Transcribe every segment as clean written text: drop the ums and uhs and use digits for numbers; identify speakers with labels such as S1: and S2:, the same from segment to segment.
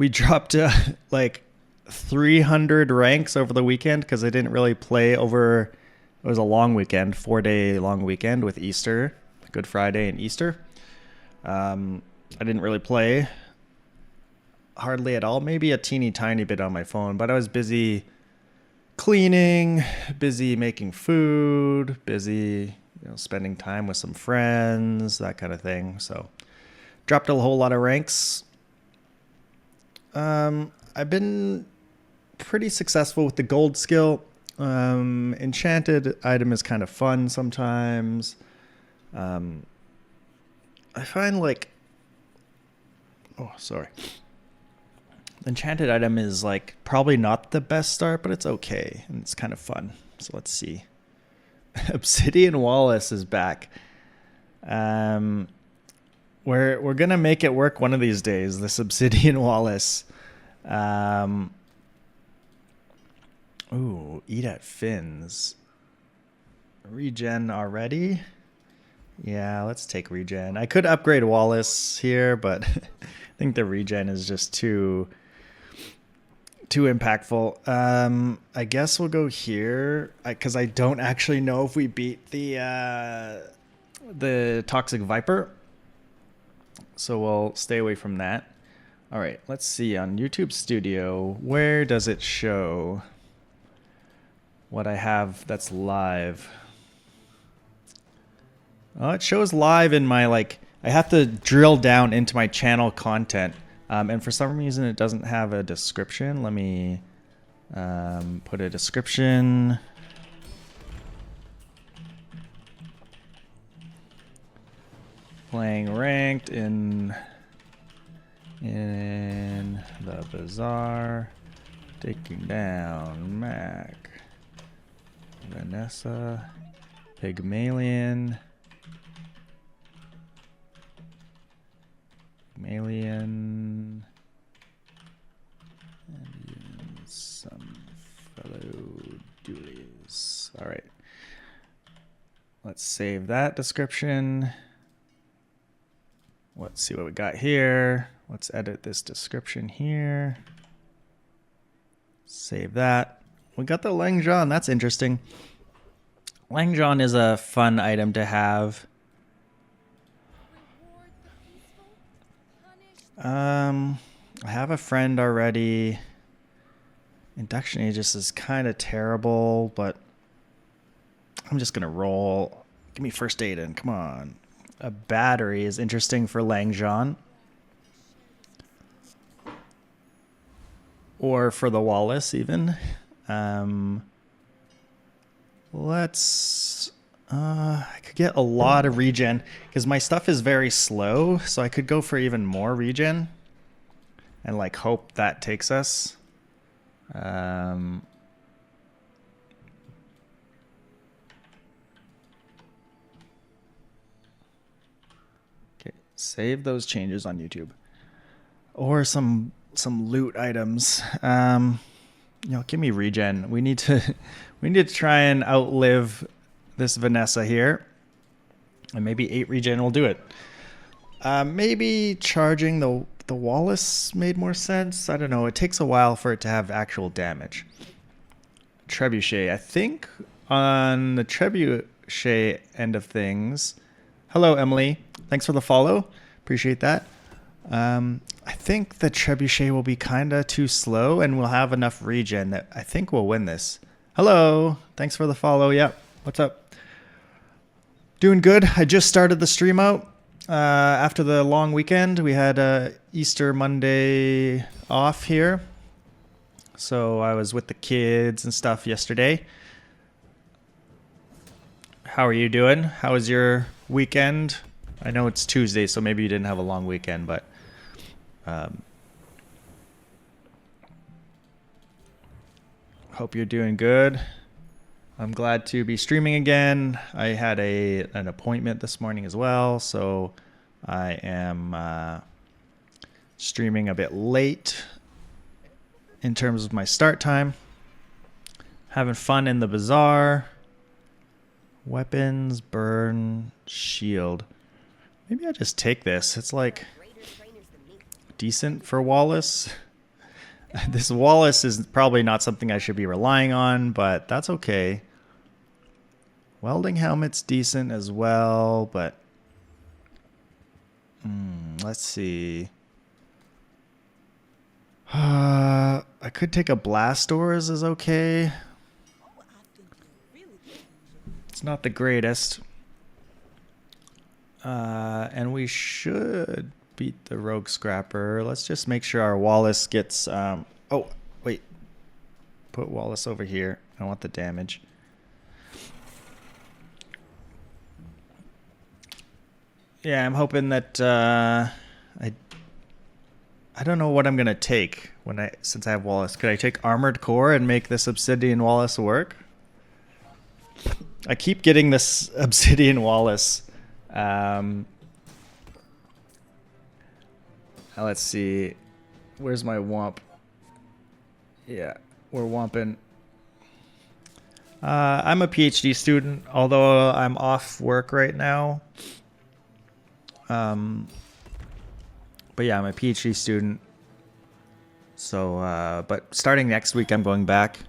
S1: we dropped like 300 ranks over the weekend because I didn't really play over. It was a long weekend, 4-day long weekend with Easter, Good Friday and Easter. I didn't really play hardly at all, maybe a teeny tiny bit on my phone, but I was busy cleaning, busy making food, busy, spending time with some friends, that kind of thing. So dropped a whole lot of ranks. I've been pretty successful with the gold skill. Enchanted item is kind of fun sometimes. I find like, enchanted item is like probably not the best start, but it's okay and it's kind of fun. So let's see. Obsidian Wallace is back. We're gonna make it work one of these days. This Obsidian Wallace. Eat at Finn's. Regen already? Yeah, let's take regen. I could upgrade Wallace here, but I think the regen is just too impactful. I guess we'll go here because I don't actually know if we beat the Toxic Viper. So we'll stay away from that. All right, let's see on YouTube Studio. Where does it show what I have that's live? Oh, it shows live in my, I have to drill down into my channel content. And for some reason, it doesn't have a description. Let me put a description. Playing ranked in the Bazaar. Taking down Mac. Vanessa. Pygmalion. And some fellow Dooleys. All right. Let's save that description. Let's see what we got here. Let's edit this description here. Save that. We got the Langjan. That's interesting. Langjan is a fun item to have. I have a friend already. Induction Aegis is kind of terrible, but I'm just gonna roll. Give me first aid in. Come on. A battery is interesting for Langjan. Or for the Wallace even. I could get a lot of regen because my stuff is very slow, so I could go for even more regen and hope that takes us. Okay, save those changes on YouTube or some loot items. Give me regen. We need to try and outlive this Vanessa here, and maybe 8 regen will do it. Maybe charging the Wallace made more sense. I don't know. It takes a while for it to have actual damage. Trebuchet. I think on the Trebuchet end of things. Hello, Emily. Thanks for the follow. Appreciate that. I think the Trebuchet will be kind of too slow, and we'll have enough regen that I think we'll win this. Hello. Thanks for the follow. Yep. What's up? Doing good. I just started the stream out after the long weekend. We had Easter Monday off here. So I was with the kids and stuff yesterday. How are you doing? How was your weekend? I know it's Tuesday, so maybe you didn't have a long weekend, but hope you're doing good. I'm glad to be streaming again. I had an appointment this morning as well, so I am streaming a bit late in terms of my start time. Having fun in the Bazaar. Weapons, burn, shield. Maybe I just take this. It's decent for Wallace. This Wallace is probably not something I should be relying on, but that's okay. Welding helmet's decent as well, but let's see. I could take a blast doors is okay. It's not the greatest. And we should beat the rogue scrapper. Let's just make sure our Wallace gets oh wait, put Wallace over here. I want the damage. Yeah, I'm hoping that I don't know what I'm gonna take since I have Wallace. Could I take armored core and make this obsidian Wallace work? I keep getting this obsidian Wallace. Let's see. Where's my womp? Yeah, we're womping. I'm a PhD student, although I'm off work right now. But yeah, I'm a PhD student. So, but starting next week, I'm going back.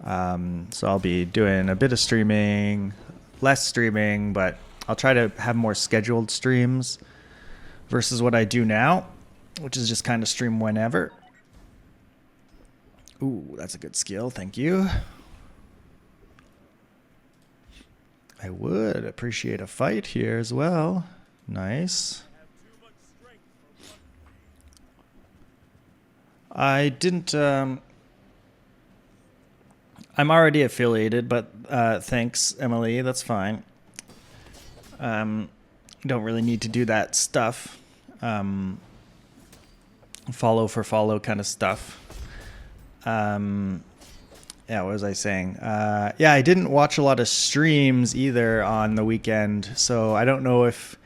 S1: So I'll be doing a bit of streaming, less streaming, but I'll try to have more scheduled streams versus what I do now, which is just kind of stream whenever. Ooh, that's a good skill. Thank you. I would appreciate a fight here as well. Nice. I didn't... I'm already affiliated, but thanks, Emily. That's fine. Don't really need to do that stuff. Follow for follow kind of stuff. Yeah, what was I saying? Yeah, I didn't watch a lot of streams either on the weekend, so I don't know if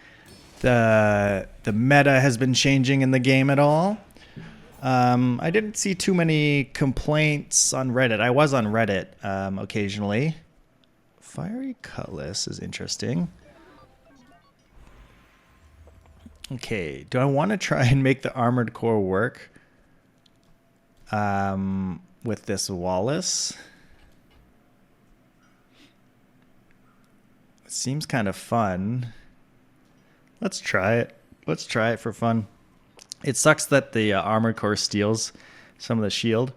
S1: the meta has been changing in the game at all. I didn't see too many complaints on Reddit. I was on Reddit occasionally. Fiery Cutlass is interesting. Okay, do I want to try and make the armored core work with this Wallace? It seems kind of fun. Let's try it. Let's try it for fun. It sucks that the armored core steals some of the shield.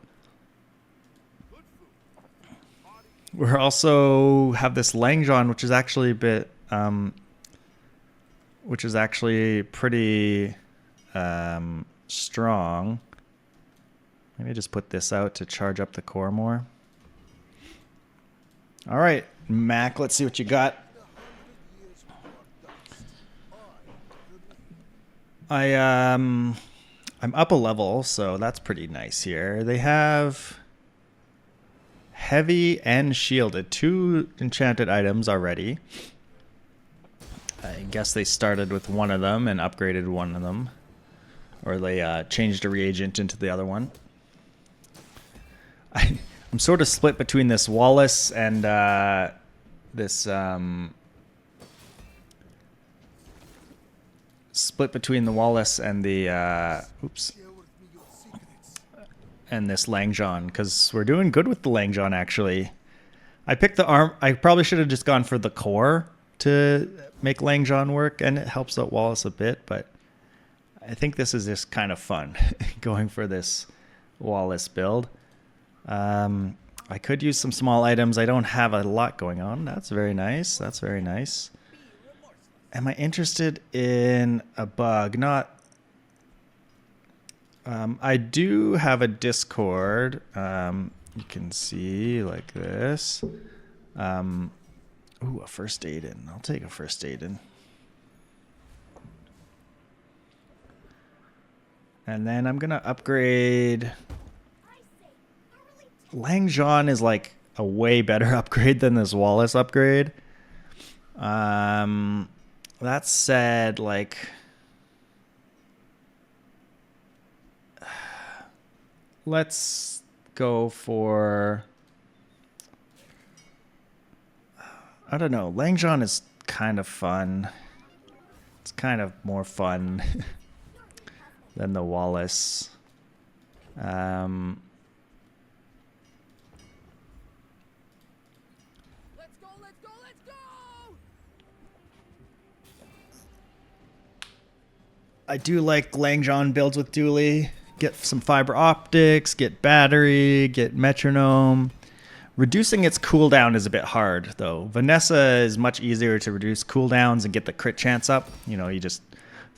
S1: We also have this Langjon, which is actually a bit, which is actually pretty strong. Maybe just put this out to charge up the core more. All right, Mac, let's see what you got. I'm up a level, so that's pretty nice here. They have heavy and shielded, 2 enchanted items already. I guess they started with one of them and upgraded one of them, or they changed a reagent into the other one. I'm sort of split between this Wallace and this split between the Wallace and the and this Langjon, because we're doing good with the Langjon actually. I picked the arm. I probably should have just gone for the core to make Langjon work, and it helps out Wallace a bit, but I think this is just kind of fun going for this Wallace build. I could use some small items. I don't have a lot going on. That's very nice. That's very nice. Am I interested in a bug? Not. I do have a Discord. You can see like this. Ooh, a first aid in. I'll take a first aid in. And then I'm going to upgrade. Langjon is like a way better upgrade than this Wallace upgrade. That said, like, let's go for, I don't know, Langjon is kind of fun. It's kind of more fun than the Wallace. Um,
S2: Let's go, let's go, let's go!
S1: I do like Langjon builds with Dooley. Get some fiber optics, get battery, get metronome. Reducing its cooldown is a bit hard, though. Vanessa is much easier to reduce cooldowns and get the crit chance up. You know, you just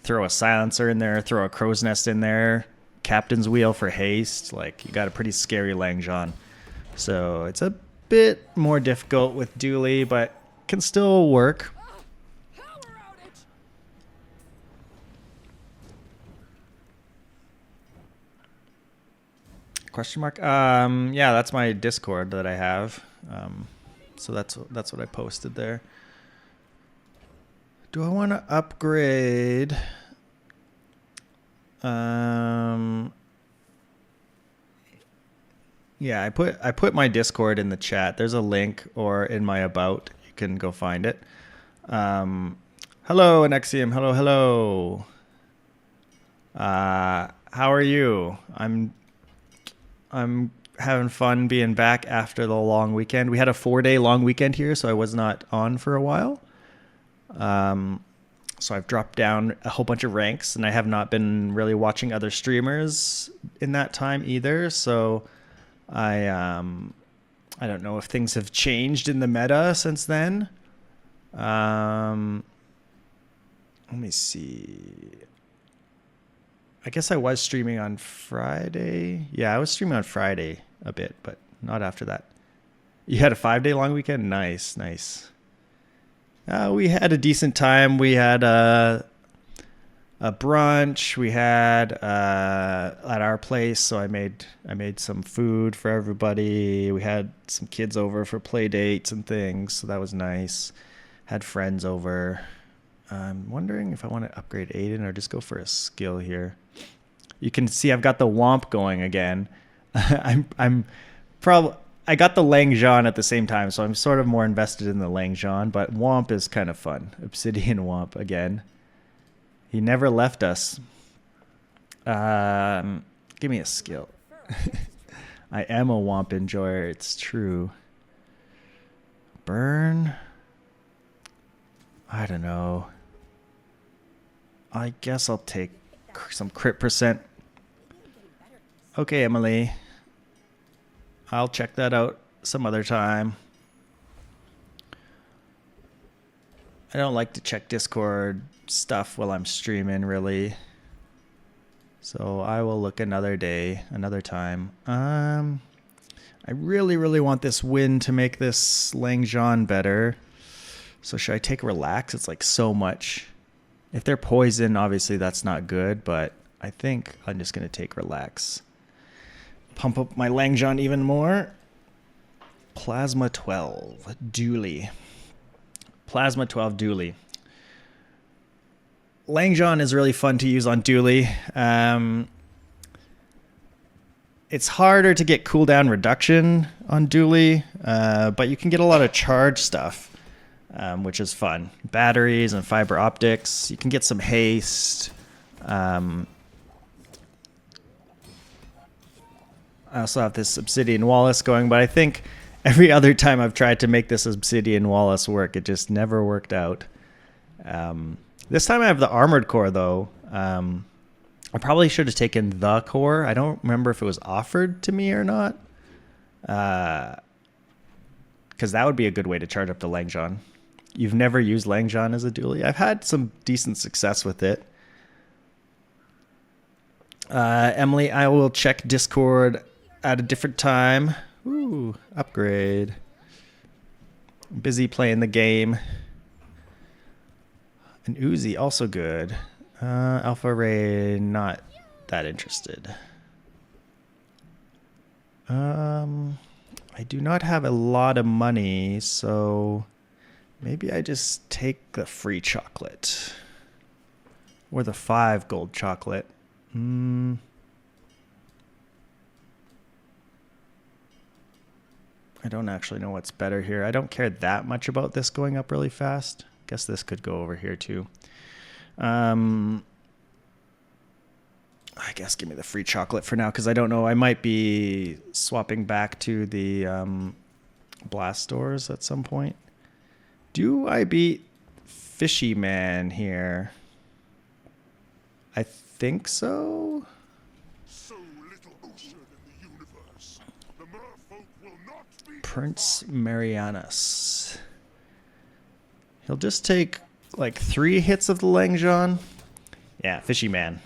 S1: throw a silencer in there, throw a crow's nest in there, captain's wheel for haste. Like, you got a pretty scary Langjon. So it's a bit more difficult with Dooley, but can still work.
S2: Power outage!
S1: Question mark? Yeah, that's my Discord that I have. So that's what I posted there. Do I want to upgrade? Yeah, I put my Discord in the chat. There's a link, or in my about. You can go find it. Hello, Anexium. Hello, hello. How are you? I'm having fun being back after the long weekend. We had a 4-day long weekend here, so I was not on for a while. So I've dropped down a whole bunch of ranks, and I have not been really watching other streamers in that time either. So I don't know if things have changed in the meta since then. Let me see. I guess I was streaming on Friday. Yeah, I was streaming on Friday a bit, but not after that. You had a 5-day long weekend? Nice, nice. We had a decent time. We had a brunch. We had at our place, so I made some food for everybody. We had some kids over for play dates and things, so that was nice. Had friends over. I'm wondering if I want to upgrade Aiden or just go for a skill here. You can see I've got the Womp going again. I got the Langjon at the same time, so I'm sort of more invested in the Langjon, but Womp is kind of fun. Obsidian Womp again. He never left us. Give me a skill. I am a Womp enjoyer, it's true. Burn? I don't know. I guess I'll take some crit percent. Okay, Emily. I'll check that out some other time. I don't like to check Discord stuff while I'm streaming, really. So I will look another day, another time. I really, really want this win to make this Langjon better. So should I take Relax? It's like so much. If they're poison, obviously that's not good, but I think I'm just going to take Relax. Pump up my Langjon even more. Plasma 12, Dooley. Plasma 12, Dooley. Langjon is really fun to use on Dooley. It's harder to get cooldown reduction on Dooley, but you can get a lot of charge stuff, which is fun. Batteries and fiber optics. You can get some haste. I also have this Obsidian Wallace going, but I think every other time I've tried to make this Obsidian Wallace work, it just never worked out. This time I have the Armored Core, though. I probably should have taken the core. I don't remember if it was offered to me or not. Because that would be a good way to charge up the Langjon. You've never used Langjon as a dually? I've had some decent success with it. Emily, I will check Discord at a different time. Ooh, upgrade. Busy playing the game. An Uzi, also good. Alpha Ray, not that interested. I do not have a lot of money, so maybe I just take the free chocolate. Or the 5 gold chocolate. I don't actually know what's better here. I don't care that much about this going up really fast. Guess this could go over here too. I I guess give me the free chocolate for now because I don't know. I might be swapping back to the blast stores at some point. Do I beat Fishy Man here? I think so.
S3: So little closer than the universe. The merfolk will not be
S1: Prince Marianus. He'll just take like 3 hits of the Langjean. Yeah, Fishy Man.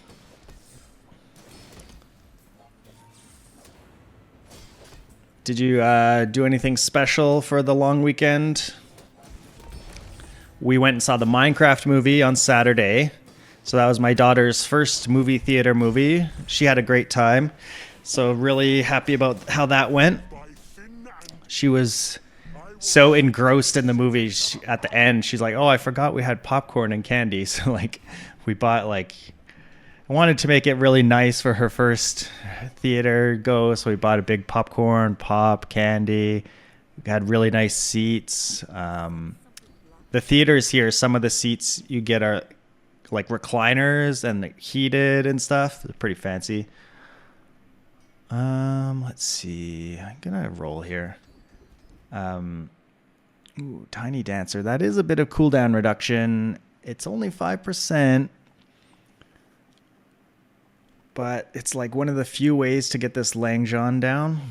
S1: Did you do anything special for the long weekend? We went and saw the Minecraft movie on Saturday. So that was my daughter's first movie theater movie. She had a great time. So really happy about how that went.
S3: by thin and
S1: She was so engrossed in the movie. At the end, she's like, "Oh, I forgot we had popcorn and candy." So like, we bought like, I wanted to make it really nice for her first theater go. So we bought a big popcorn, pop, candy. We had really nice seats. The theaters here, some of the seats you get are like recliners and heated and stuff. They're pretty fancy. Let's see. I'm gonna roll here. Ooh, Tiny Dancer. That is a bit of cooldown reduction. It's only 5%. But it's like one of the few ways to get this Langjean down.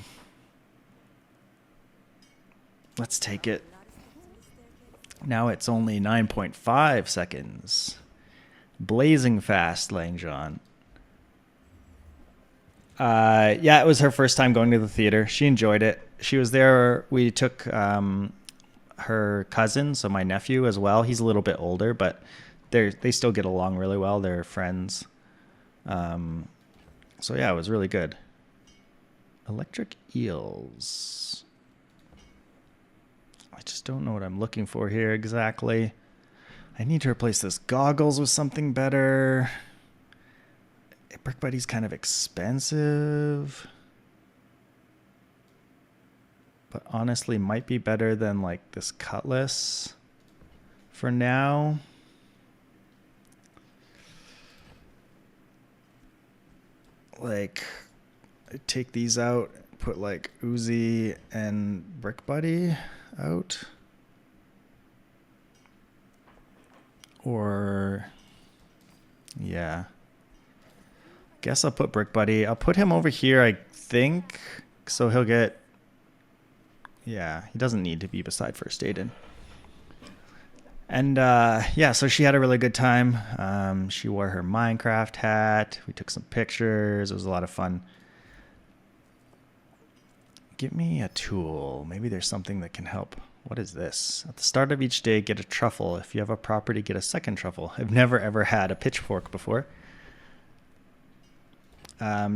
S1: Let's take it. Now it's only 9.5 seconds. Blazing fast, Langjean. Yeah, it was her first time going to the theater. She enjoyed it. She was there. We took her cousin, so my nephew as well. He's a little bit older, but they still get along really well. They're friends. So yeah, it was really good. Electric eels. I just don't know what I'm looking for here exactly. I need to replace this goggles with something better. Brick Buddy's kind of expensive. But honestly might be better than like this cutlass for now. Like, I'd take these out, put like Uzi and Brick Buddy out. Or, yeah. Guess I'll put Brick Buddy. I'll put him over here, I think. So he'll get, yeah, he doesn't need to be beside First Aid. And yeah, so she had a really good time. She wore her Minecraft hat. We took some pictures. It was a lot of fun. Give me a tool. Maybe there's something that can help. What is this? At the start of each day, get a truffle. If you have a property, get a second truffle. I've never ever had a pitchfork before.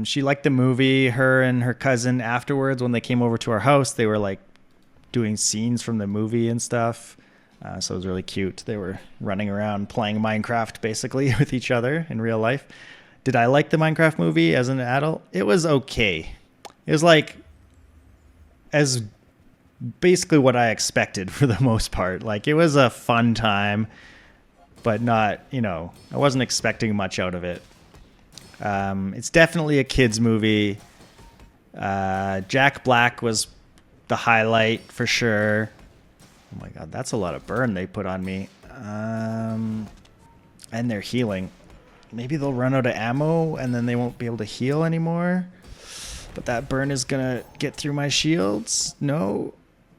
S1: She liked the movie. Her and her cousin afterwards, when they came over to our house, they were like doing scenes from the movie and stuff. So it was really cute. They were running around playing Minecraft basically with each other in real life. Did I like the Minecraft movie as an adult? It was okay. It was like as basically what I expected for the most part. Like, it was a fun time, but not, you know, I wasn't expecting much out of it. It's definitely a kid's movie. Jack Black was the highlight for sure. Oh my god, that's a lot of burn they put on me. And they're healing. Maybe they'll run out of ammo and then they won't be able to heal anymore. But that burn is gonna get through my shields. No,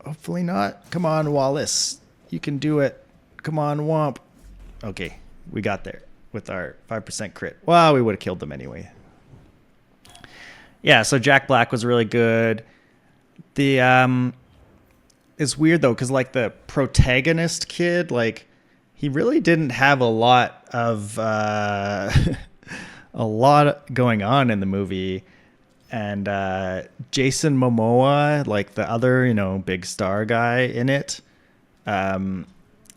S1: hopefully not. Come on, Wallace. You can do it. Come on, Womp. Okay, we got there with our 5% crit. Well, we would have killed them anyway. Yeah, so Jack Black was really good. The it's weird though, because like the protagonist kid, like he really didn't have a lot of a lot going on in the movie. And Jason Momoa, like the other, you know, big star guy in it,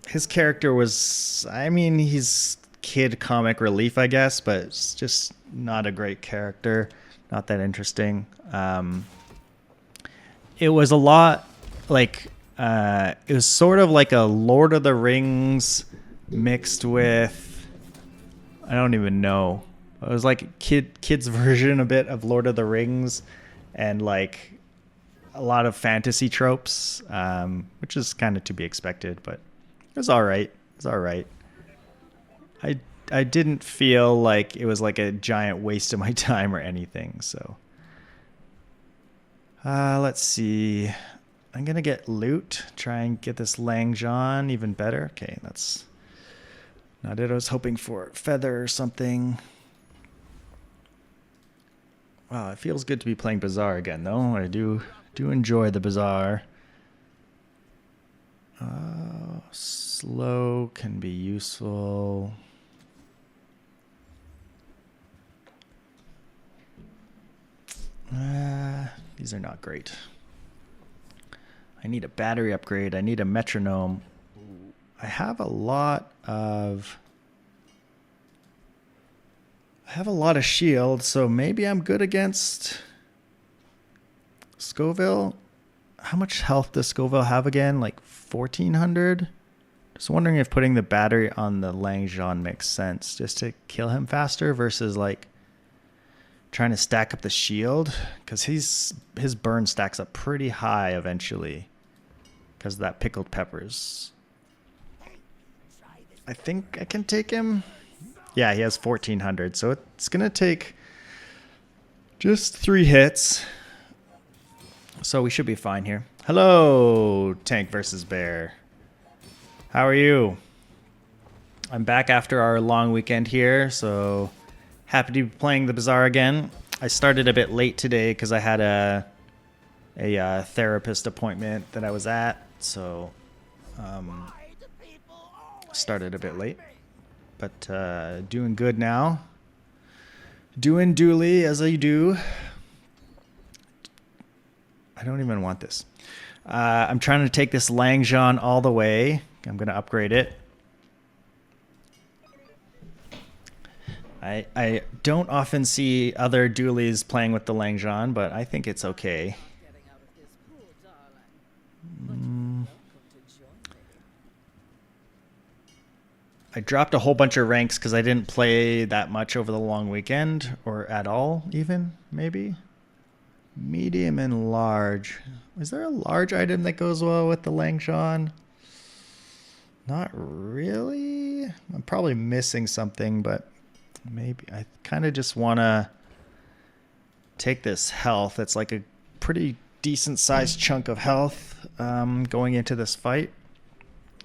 S1: his character was, I mean, he's kid comic relief, I guess, but it's just not a great character, not that interesting. It was a lot like, it was sort of like a Lord of the Rings mixed with, I don't even know. It was like kids version a bit of Lord of the Rings, and like a lot of fantasy tropes, which is kind of to be expected, but it was all right. It was all right. I didn't feel like it was like a giant waste of my time or anything. So let's see. I'm gonna get loot. Try and get this Langjean even better. Okay, that's not it. I was hoping for feather or something. Wow, it feels good to be playing Bazaar again, though. I do enjoy the Bazaar. Slow can be useful. These are not great. I need a battery upgrade. I need a metronome. I have a lot of shield, so maybe I'm good against Scoville. How much health does Scoville have again? Like 1400? Just wondering if putting the battery on the Langjean makes sense, just to kill him faster versus like trying to stack up the shield, because his burn stacks up pretty high eventually because of that pickled peppers. I think I can take him. Yeah, he has 1400, so it's gonna take just 3 hits, so we should be fine here. Hello, Tank versus Bear. How are you? I'm back after our long weekend here, so happy to be playing the Bazaar again. I started a bit late today because I had a therapist appointment that I was at, so started a bit late. But doing good now. Doing Dooley as I do. I don't even want this. I'm trying to take this Langjean all the way. I'm going to upgrade it. I don't often see other Dooleys playing with the Langjean, but I think it's okay. I dropped a whole bunch of ranks because I didn't play that much over the long weekend, or at all even, maybe. Medium and large. Is there a large item that goes well with the Langjean? Not really. I'm probably missing something, but maybe I kind of just want to take this health. It's like a pretty decent sized chunk of health going into this fight.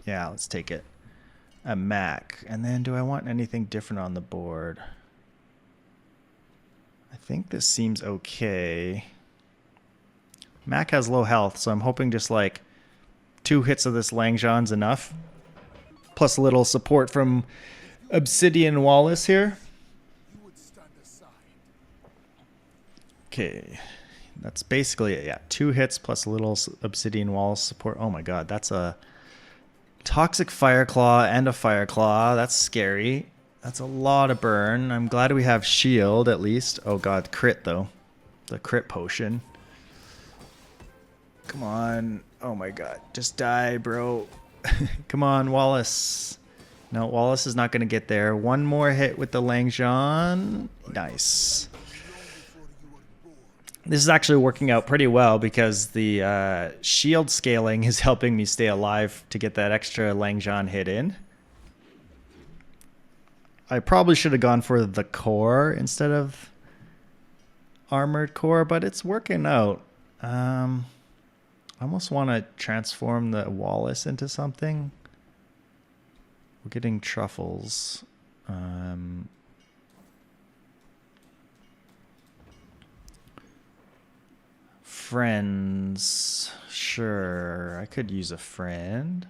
S1: Yeah, let's take it. A Mac. And then do I want anything different on the board? I think this seems okay. Mac has low health, so I'm hoping just like 2 hits of this Langjean's enough. Plus a little support from Obsidian Wallace here. Okay. That's basically it. Yeah, 2 hits plus a little Obsidian Wallace support. Oh my god, that's a Toxic Fire Claw and a Fire Claw. That's scary. That's a lot of burn. I'm glad we have shield at least. Oh god, crit though. The crit potion. Come on. Oh my god. Just die, bro. Come on, Wallace. No, Wallace is not going to get there. One more hit with the Langjean. Nice. This is actually working out pretty well because the shield scaling is helping me stay alive to get that extra Langjean hit in. I probably should have gone for the core instead of armored core, but it's working out. I almost want to transform the Wallace into something. We're getting truffles. Friends. Sure, I could use a friend.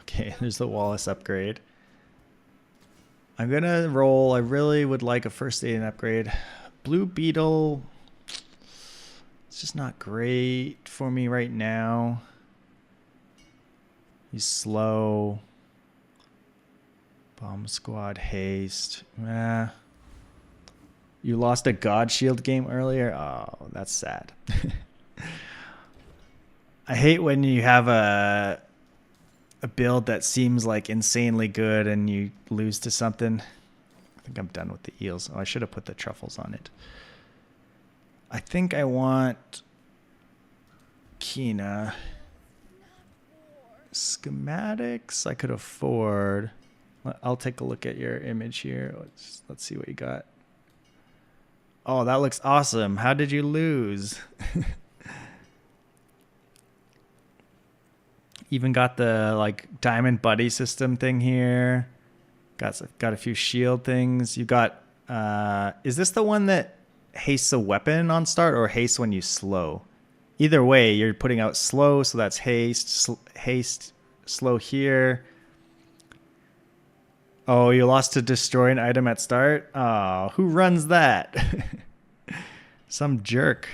S1: Okay, there's the Wallace upgrade. I'm gonna roll. I really would like a first aid upgrade. Blue Beetle. It's just not great for me right now. He's slow. Bomb Squad haste. You lost a God Shield game earlier? Oh, that's sad. I hate when you have a build that seems like insanely good and you lose to something. I think I'm done with the eels. Oh, I should have put the truffles on it. I think I want Kina. Schematics I could afford. I'll take a look at your image here. Let's see what you got. Oh, that looks awesome. How did you lose? Even got the like diamond buddy system thing here. Got a few shield things. You got is this the one that hastes a weapon on start or hastes when you slow? Either way, you're putting out slow, so that's haste, haste, slow here. Oh, you lost to destroy an item at start? Oh, who runs that? Some jerk.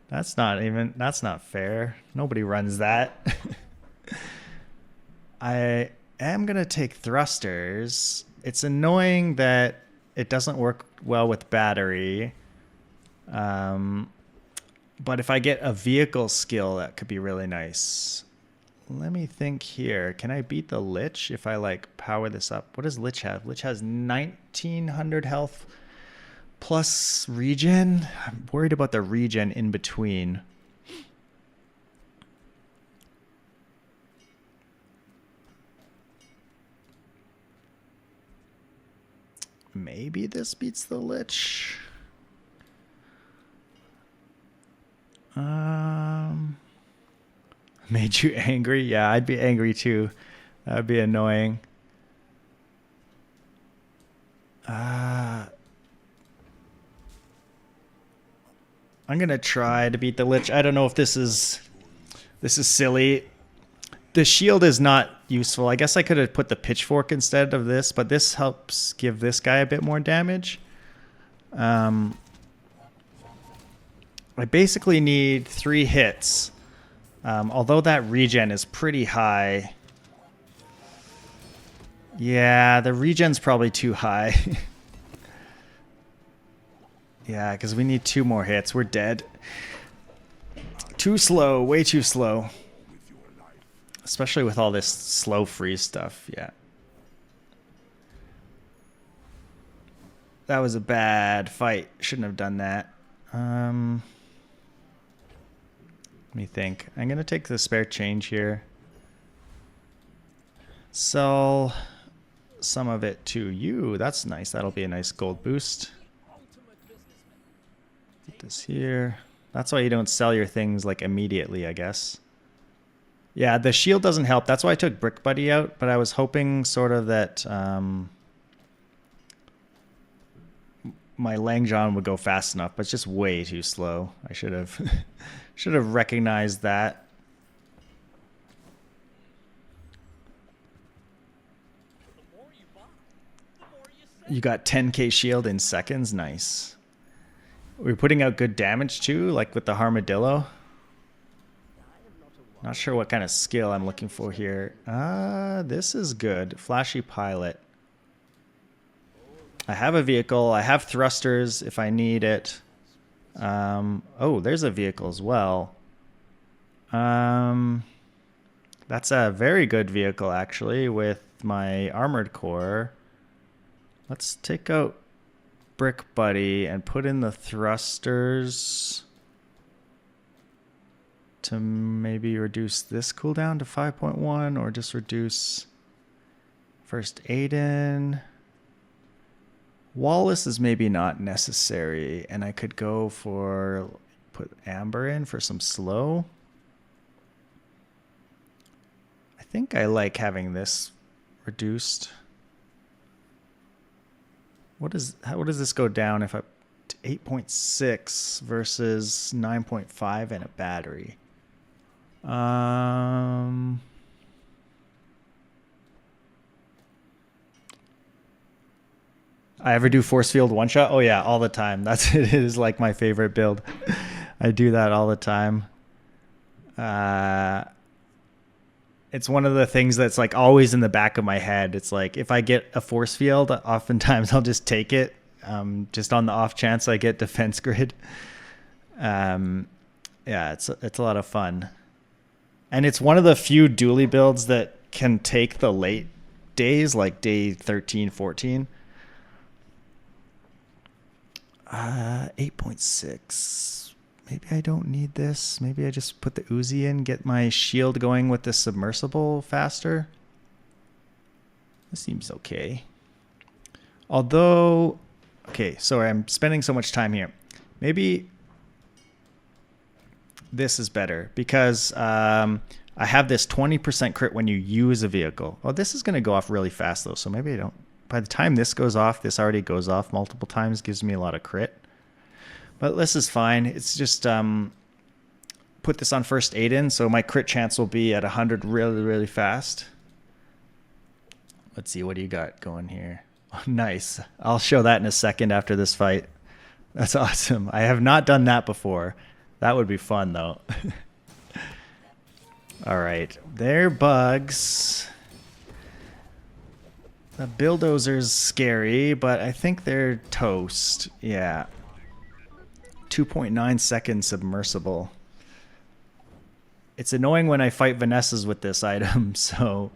S1: That's not fair. Nobody runs that. I am going to take thrusters. It's annoying that it doesn't work well with battery. But if I get a vehicle skill, that could be really nice. Let me think here. Can I beat the Lich if I like power this up? What does Lich have? Lich has 1900 health plus regen. I'm worried about the regen in between. Maybe this beats the Lich. Made you angry? Yeah, I'd be angry too. That would be annoying. I'm gonna try to beat the Lich. I don't know if this is silly. The shield is not useful. I guess I could have put the pitchfork instead of this, but this helps give this guy a bit more damage. I basically need 3 hits. Although that regen is pretty high. Yeah, the regen's probably too high. Yeah, because we need 2 more hits. We're dead. Too slow. Way too slow. Especially with all this slow freeze stuff. Yeah. That was a bad fight. Shouldn't have done that. Let me think. I'm going to take the spare change here. Sell some of it to you. That's nice. That'll be a nice gold boost. Put this here. That's why you don't sell your things like immediately, I guess. Yeah, the shield doesn't help. That's why I took Brick Buddy out, but I was hoping sort of that my Langjon would go fast enough, but it's just way too slow. I should have should have recognized that. You got 10k shield in seconds. Nice. We're putting out good damage too, like with the Armadillo. Not sure what kind of skill I'm looking for here. This is good. Flashy Pilot. I have a vehicle. I have thrusters if I need it. Oh, there's a vehicle as well. That's a very good vehicle, actually, with my armored core. Let's take out Brick Buddy and put in the thrusters to maybe reduce this cooldown to 5.1 or just reduce first aid in. Wallace is maybe not necessary, and I could go for put Amber in for some slow. I think I like having this reduced. How does this go down if I to 8.6 versus 9.5 and a battery? I ever do force field one shot? Oh yeah, all the time. It is like my favorite build. I do that all the time. It's one of the things that's like always in the back of my head. It's like if I get a force field, oftentimes I'll just take it, just on the off chance I get defense grid. Yeah, it's a lot of fun, and it's one of the few Dooley builds that can take the late days, like day 13, 14. 8.6. Maybe I don't need this. Maybe I just put the Uzi in, get my shield going with the submersible faster. This seems okay. Although, okay, sorry, I'm spending so much time here. Maybe this is better because I have this 20% crit when you use a vehicle. Oh, this is going to go off really fast though, so maybe I don't. By the time this goes off, this already goes off multiple times, gives me a lot of crit. But this is fine. It's just put this on first aid in, so my crit chance will be at 100 really, really fast. Let's see, what do you got going here? Oh, nice. I'll show that in a second after this fight. That's awesome. I have not done that before. That would be fun, though. All right. They're bugs. The bulldozer's scary, but I think they're toast. Yeah. 2.9 second submersible. It's annoying when I fight Vanessa's with this item, so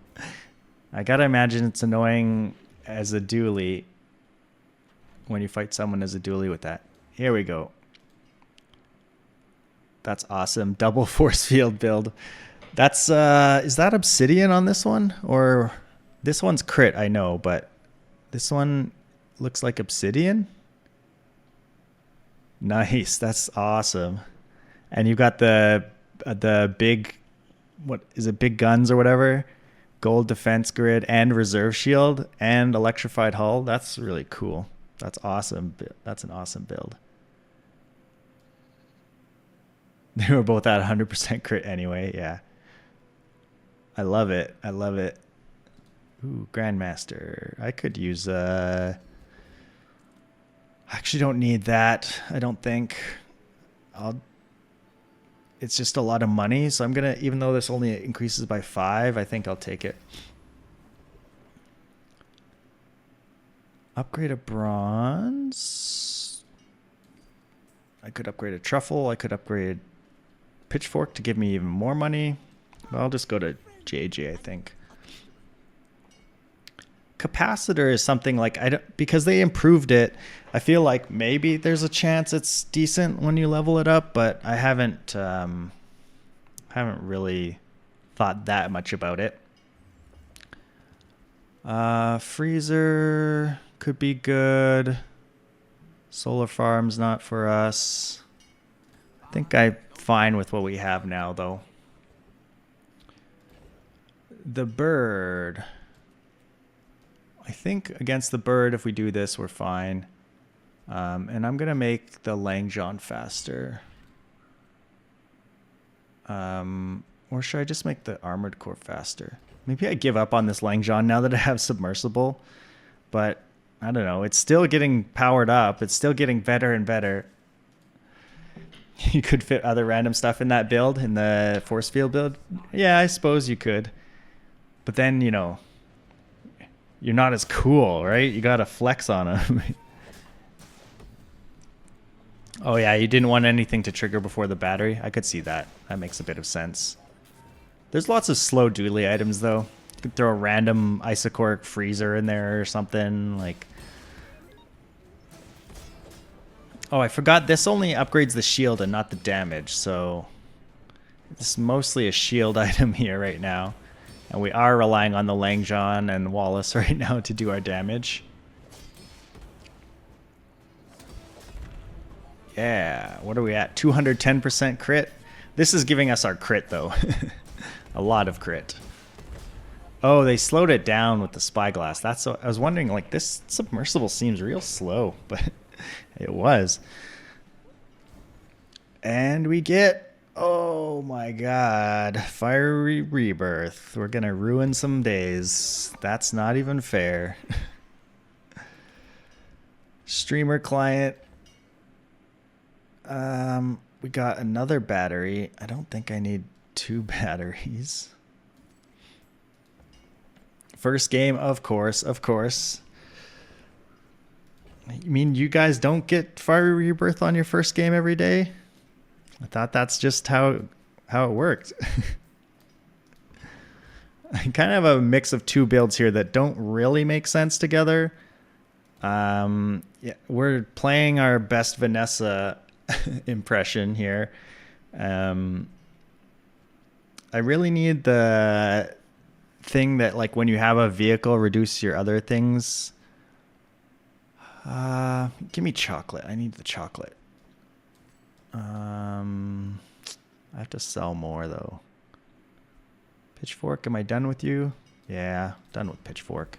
S1: I gotta imagine it's annoying as a Dooley when you fight someone as a Dooley with that. Here we go. That's awesome. Double force field build. That's is that obsidian on this one? Or this one's crit, I know, but this one looks like obsidian. Nice. That's awesome. And you've got the big, what is it, big guns or whatever, gold defense grid and reserve shield and electrified hull. That's really cool. That's awesome. That's an awesome build. They were both at 100% crit anyway. Yeah. I love it. I love it. Ooh, Grandmaster. I could use I actually don't need that. I don't think. It's just a lot of money, so I'm gonna, even though this only increases by 5, I think I'll take it. Upgrade a bronze. I could upgrade a truffle. I could upgrade pitchfork to give me even more money. But I'll just go to JJ, I think. Capacitor is something like, because they improved it, I feel like maybe there's a chance it's decent when you level it up, but I haven't really thought that much about it. Freezer could be good. Solar farm's not for us. I think I'm fine with what we have now, though. The bird. I think against the bird, if we do this, we're fine. And I'm going to make the Langjaw faster. Or should I just make the Armored Core faster? Maybe I give up on this Langjaw now that I have Submersible. But I don't know. It's still getting powered up. It's still getting better and better. You could fit other random stuff in that build, in the force field build. Yeah, I suppose you could. But then, you know, you're not as cool, right? You got to flex on them. Oh, yeah, you didn't want anything to trigger before the battery. I could see that. That makes a bit of sense. There's lots of slow Dooley items, though. You could throw a random Isocoric freezer in there or something. Like, oh, I forgot this only upgrades the shield and not the damage. So this is mostly a shield item here right now. And we are relying on the Langjaw and Wallace right now to do our damage. Yeah, what are we at? 210% crit. This is giving us our crit, though. A lot of crit. Oh, they slowed it down with the spyglass. That's what I was wondering, like, this submersible seems real slow, but it was. And we get, oh my god, Fiery Rebirth. We're gonna ruin some days. That's not even fair. Streamer client. We got another battery. I don't think I need 2 batteries. First game, of course, of course. You mean you guys don't get Fiery Rebirth on your first game every day? I thought that's just how it worked. I kind of have a mix of 2 builds here that don't really make sense together. Yeah, we're playing our best Vanessa impression here. I really need the thing that, like, when you have a vehicle, reduce your other things. Give me chocolate. I need the chocolate. I have to sell more though. Pitchfork, am I done with you? Yeah, done with Pitchfork.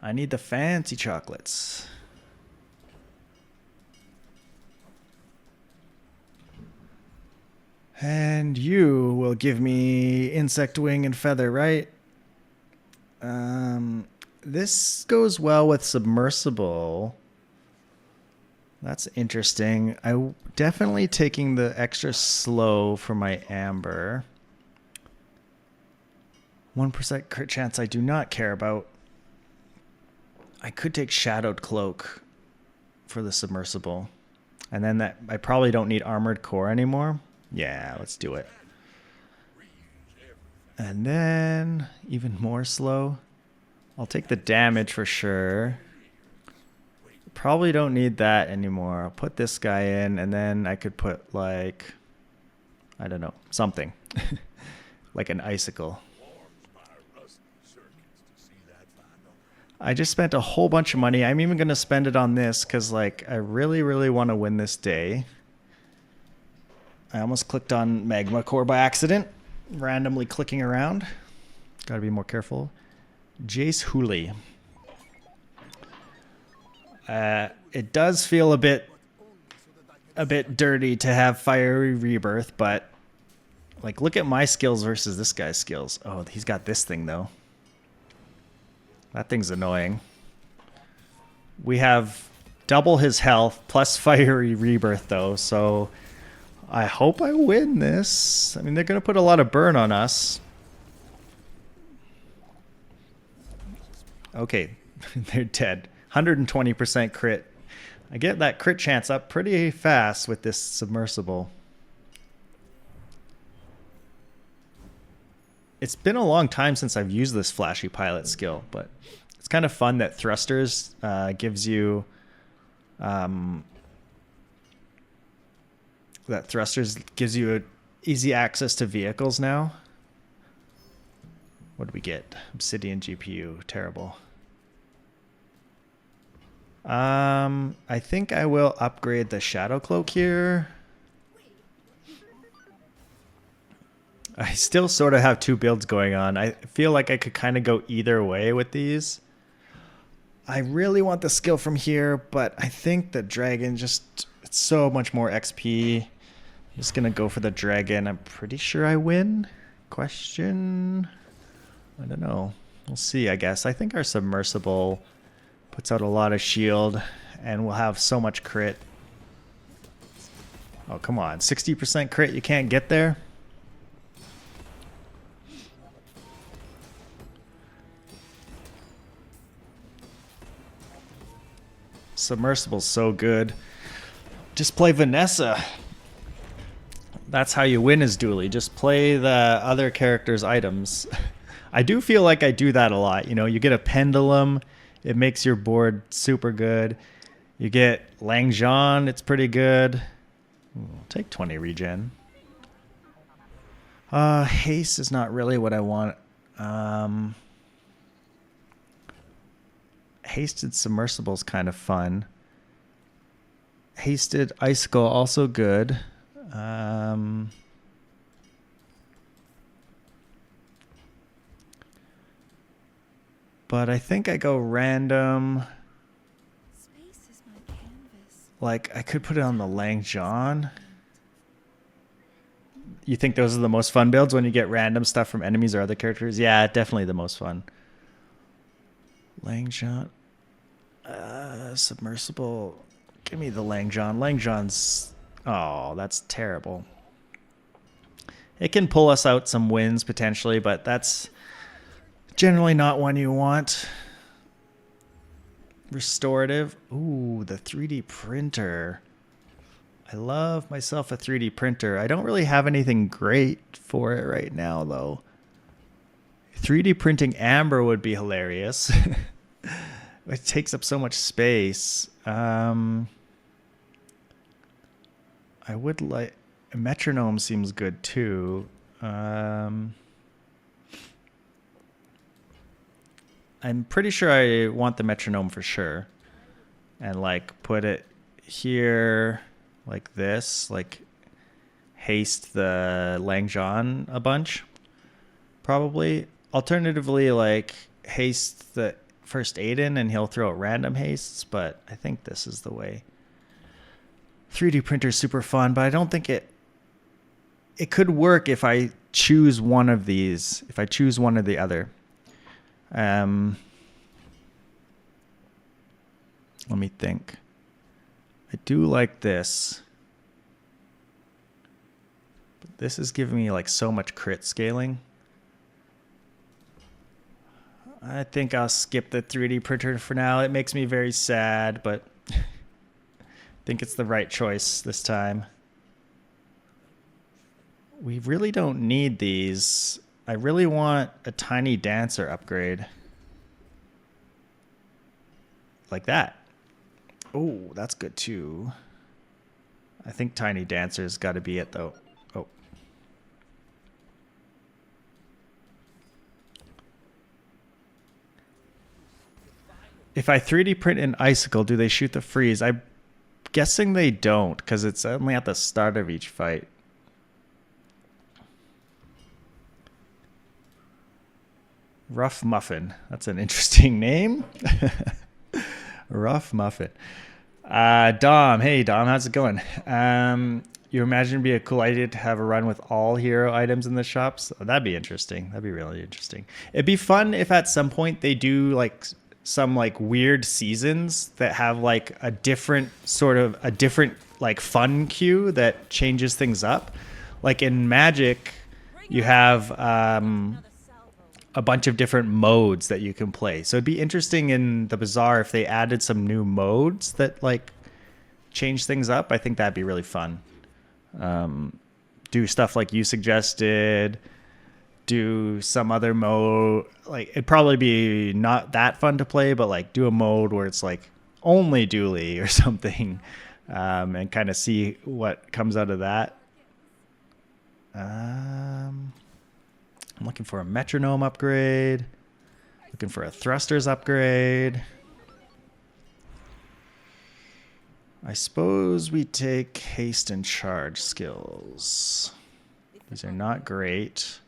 S1: I need the fancy chocolates. And you will give me insect wing and feather, right? This goes well with submersible. That's interesting. Definitely taking the extra slow for my amber. 1% crit chance I do not care about. I could take shadowed cloak for the submersible. And then that I probably don't need armored core anymore. Yeah, let's do it. And then even more slow. I'll take the damage for sure. Probably don't need that anymore. I'll put this guy in, and then I could put, like, I don't know, something. Like an icicle. I just spent a whole bunch of money. I'm even going to spend it on this because, like, I really, really want to win this day. I almost clicked on Magma Core by accident. Randomly clicking around. Got to be more careful. Jace Hooley. It does feel a bit dirty to have Fiery Rebirth, but, like, look at my skills versus this guy's skills. Oh, he's got this thing, though. That thing's annoying. We have double his health plus Fiery Rebirth, though, so I hope I win this. I mean, they're going to put a lot of burn on us. Okay, they're dead. 120% crit. I get that crit chance up pretty fast with this submersible. It's been a long time since I've used this flashy pilot skill, but it's kind of fun that thrusters gives you easy access to vehicles now. What do we get? Obsidian GPU, terrible. I think I will upgrade the Shadow Cloak here. I still sort of have two builds going on. I feel like I could kind of go either way with these. I really want the skill from here, but I think the dragon it's so much more XP. I'm just going to go for the dragon. I'm pretty sure I win. Question? I don't know. We'll see, I guess. I think our submersible puts out a lot of shield, and we'll have so much crit. Oh, come on. 60% crit, you can't get there? Submersible's so good. Just play Vanessa. That's how you win as Dooley. Just play the other character's items. I do feel like I do that a lot. You know, you get a pendulum. It makes your board super good. You get Langjean. It's pretty good. Ooh, take 20 regen. Haste is not really what I want. Hasted Submersible is kind of fun. Hasted Icicle, also good. But I think I go random.
S4: Space is my canvas.
S1: Like, I could put it on the Langjean. You think those are the most fun builds when you get random stuff from enemies or other characters? Yeah, definitely the most fun. Langjean. Submersible. Give me the Langjean. Langjean's... Oh, that's terrible. It can pull us out some wins potentially, but that's generally not one you want. Restorative. Ooh, the 3D printer. I love myself a 3D printer. I don't really have anything great for it right now, though. 3D printing amber would be hilarious. It takes up so much space. I would like a metronome seems good too. I'm pretty sure I want the metronome for sure. And like put it here like this, like haste the Langjan a bunch. Probably. Alternatively, like haste the first Aiden and he'll throw out random hastes, but I think this is the way. 3D printer is super fun, but I don't think it could work if I choose one of these, if I choose one or the other. Let me think. I do like this. But this is giving me like so much crit scaling. I think I'll skip the 3D printer for now. It makes me very sad, but I think it's the right choice this time. We really don't need these. I really want a tiny dancer upgrade. Like that. Oh, that's good too. I think tiny dancer's got to be it though. Oh. If I 3D print an icicle, do they shoot the freeze? I'm guessing they don't because it's only at the start of each fight. Rough Muffin. That's an interesting name. Rough Muffin. Dom. Hey, Dom. How's it going? You imagine it'd be a cool idea to have a run with all hero items in the shops? Oh, that'd be interesting. That'd be really interesting. It'd be fun if at some point they do like some like weird seasons that have like a different like fun queue that changes things up. Like in Magic, you have a bunch of different modes that you can play. So it'd be interesting in the Bazaar if they added some new modes that like change things up. I think that'd be really fun. Do stuff like you suggested. Do some other mode. Like it'd probably be not that fun to play, but like do a mode where it's like only Dooley or something, and kind of see what comes out of that. I'm looking for a metronome upgrade. Looking for a thrusters upgrade. I suppose we take haste and charge skills. These are not great.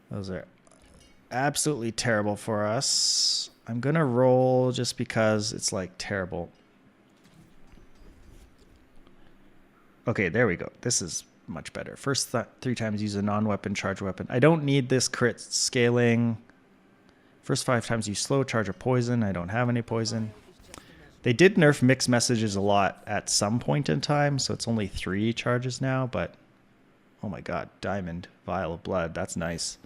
S1: Those are absolutely terrible for us. I'm going to roll just because it's like terrible. Okay, there we go. This is much better. First 3 times use a non-weapon charge weapon. I don't need this crit scaling. First 5 times use slow charge or poison. I don't have any poison. They did nerf mixed messages a lot at some point in time, so it's only 3 charges now, but oh my god, diamond, vial of blood, that's nice.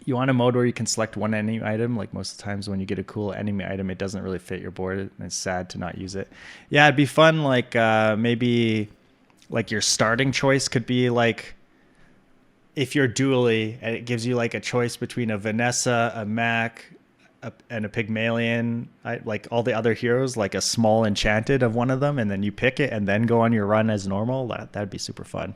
S1: You want a mode where you can select one enemy item, like most of the times when you get a cool enemy item, it doesn't really fit your board, and it's sad to not use it. Yeah, it'd be fun, like maybe like your starting choice could be like if you're Dooley and it gives you like a choice between a Vanessa, a Mac, and a Pygmalion, like all the other heroes, like a small enchanted of one of them, and then you pick it and then go on your run as normal. That'd be super fun.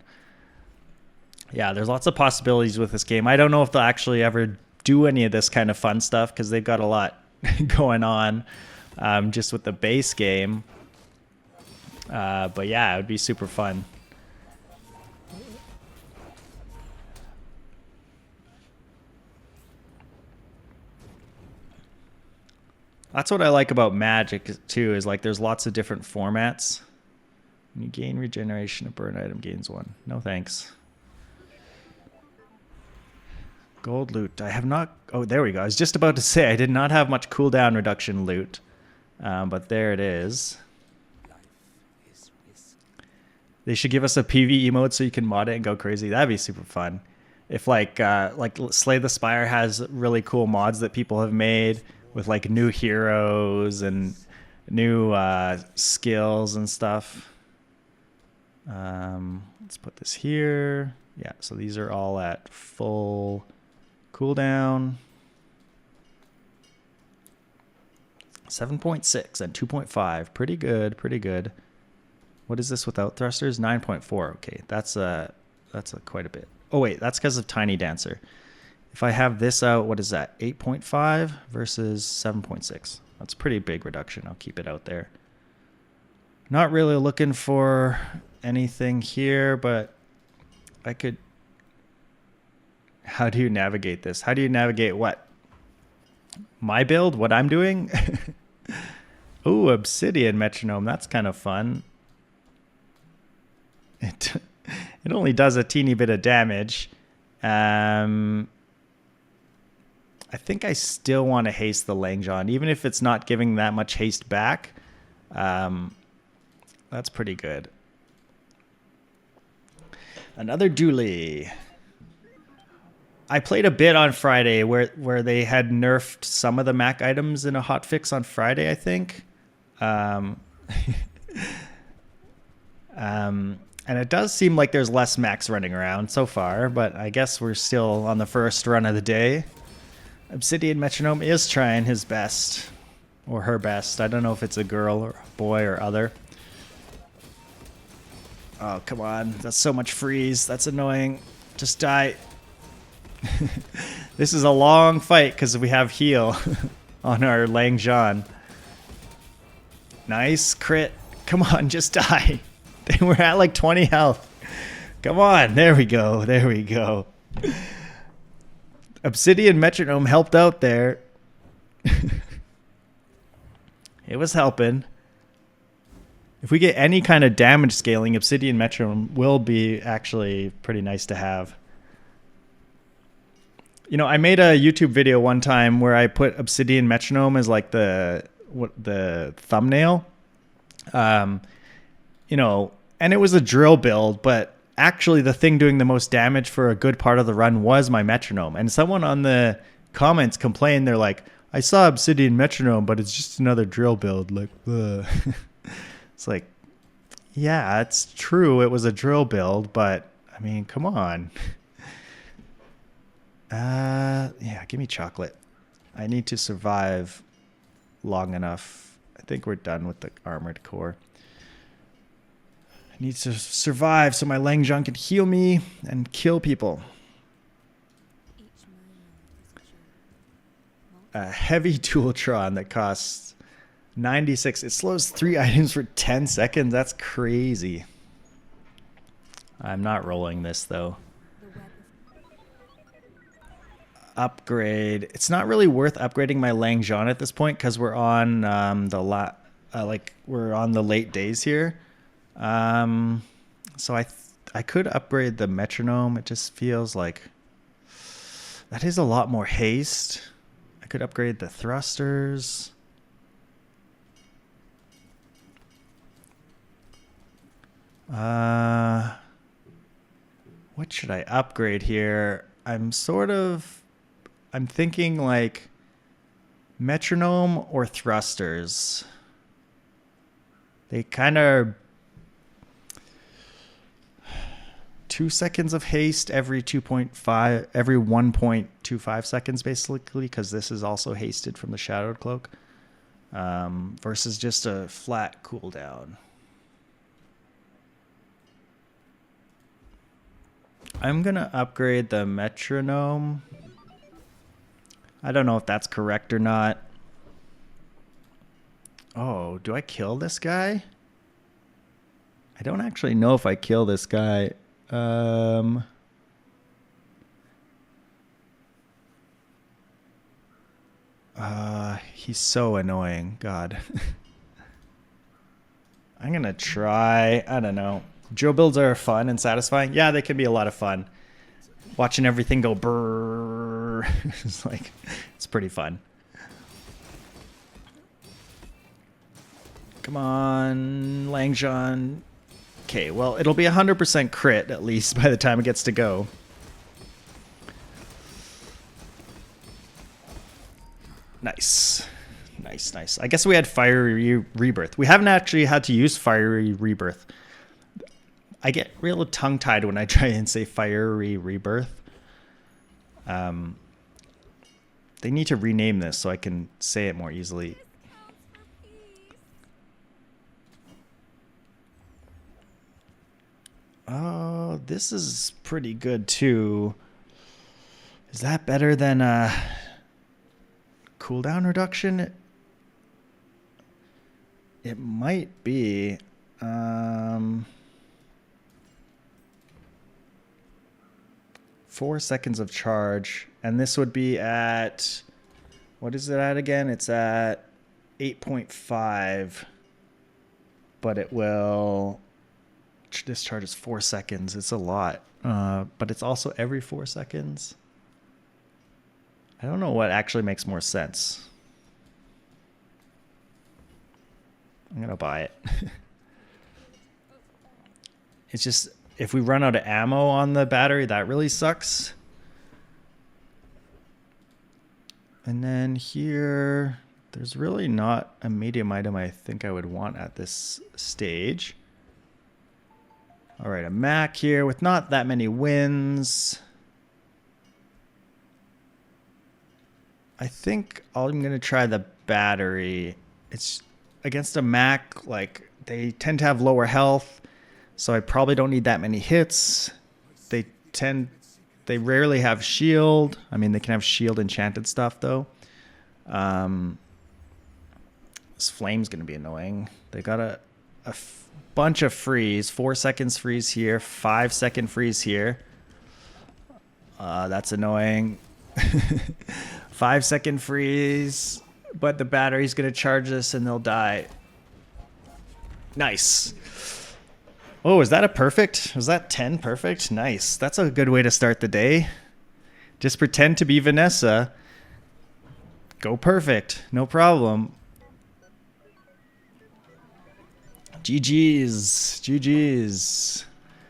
S1: Yeah, there's lots of possibilities with this game. I don't know if they'll actually ever do any of this kind of fun stuff because they've got a lot going on just with the base game. But yeah, it would be super fun. That's what I like about Magic too, is like there's lots of different formats. When you gain regeneration, a burn item gains 1. No thanks. Gold loot. I have not... Oh, there we go. I was just about to say I did not have much cooldown reduction loot. But there it is. They should give us a PvE mode so you can mod it and go crazy. That'd be super fun. If like Slay the Spire has really cool mods that people have made with like new heroes and new skills and stuff. Let's put this here. Yeah, so these are all at full cooldown. 7.6 and 2.5. Pretty good, pretty good. What is this without thrusters? 9.4. Okay, that's quite a bit. Oh wait, that's because of Tiny Dancer. If I have this out, what is that? 8.5 versus 7.6. That's a pretty big reduction. I'll keep it out there. Not really looking for anything here, but I could... How do you navigate this? How do you navigate what? My build? What I'm doing? Ooh, Obsidian Metronome. That's kind of fun. It only does a teeny bit of damage. I think I still want to haste the Langjon, even if it's not giving that much haste back. That's pretty good. Another Dooley. I played a bit on Friday where they had nerfed some of the Mac items in a hotfix on Friday, I think. And it does seem like there's less Macs running around so far, but I guess we're still on the first run of the day. Obsidian Metronome is trying his best, or her best. I don't know if it's a girl or a boy or other. Oh, come on. That's so much freeze. That's annoying. Just die. This is a long fight because we have heal on our Langjon. Nice crit. Come on, just die. We're at like 20 health. Come on. There we go. There we go. Obsidian Metronome helped out there. It was helping. If we get any kind of damage scaling, Obsidian Metronome will be actually pretty nice to have. You know, I made a YouTube video one time where I put Obsidian Metronome as like the thumbnail. You know, and it was a drill build, but actually the thing doing the most damage for a good part of the run was my metronome. And someone on the comments complained, they're like, I saw Obsidian Metronome, but it's just another drill build. Like, ugh. It's like, yeah, it's true. It was a drill build, but I mean, come on. Yeah, give me chocolate. I need to survive long enough. I think we're done with the armored core. I need to survive so my Langjon can heal me and kill people. A heavy Tooltron that costs 96. It slows 3 items for 10 seconds. That's crazy. I'm not rolling this though. Upgrade. It's not really worth upgrading my Langjon at this point because we're on we're on the late days here. So I could upgrade the metronome. It just feels like that is a lot more haste. I could upgrade the thrusters. What should I upgrade here? I'm thinking like metronome or thrusters. They kind of 2 seconds of haste every 1.25 seconds basically, because this is also hasted from the Shadowed Cloak, versus just a flat cooldown. I'm gonna upgrade the metronome. I don't know if that's correct or not. Oh, do I kill this guy? I don't actually know if I kill this guy. He's so annoying. God. I'm gonna try. I don't know. Drill builds are fun and satisfying. Yeah, they can be a lot of fun. Watching everything go brrrr. It's pretty fun. Come on, Langjon. Okay, well, it'll be 100% crit at least by the time it gets to go. Nice. Nice, nice. I guess we had Fiery Rebirth. We haven't actually had to use Fiery Rebirth. I get real tongue-tied when I try and say Fiery Rebirth. They need to rename this so I can say it more easily. Oh, this is pretty good too. Is that better than cooldown reduction? It might be. 4 seconds of charge, and this would be at, what is it at again? It's at 8.5, but it will discharge is 4 seconds. It's a lot, but it's also every 4 seconds. I don't know what actually makes more sense. I'm gonna buy it. It's just, if we run out of ammo on the battery, that really sucks. And then here, there's really not a medium item I think I would want at this stage. All right, a Mac here with not that many wins. I think I'm going to try the battery. It's against a Mac, like, they tend to have lower health. So I probably don't need that many hits. They rarely have shield. I mean, they can have shield enchanted stuff though. This flame's gonna be annoying. They got a bunch of freeze. 4 seconds freeze here. 5 second freeze here. That's annoying. 5 second freeze, but the battery's gonna charge this and they'll die. Nice. Oh, is that a perfect? Was that 10 perfect? Nice. That's a good way to start the day. Just pretend to be Vanessa. Go perfect. No problem. GG's. GG's.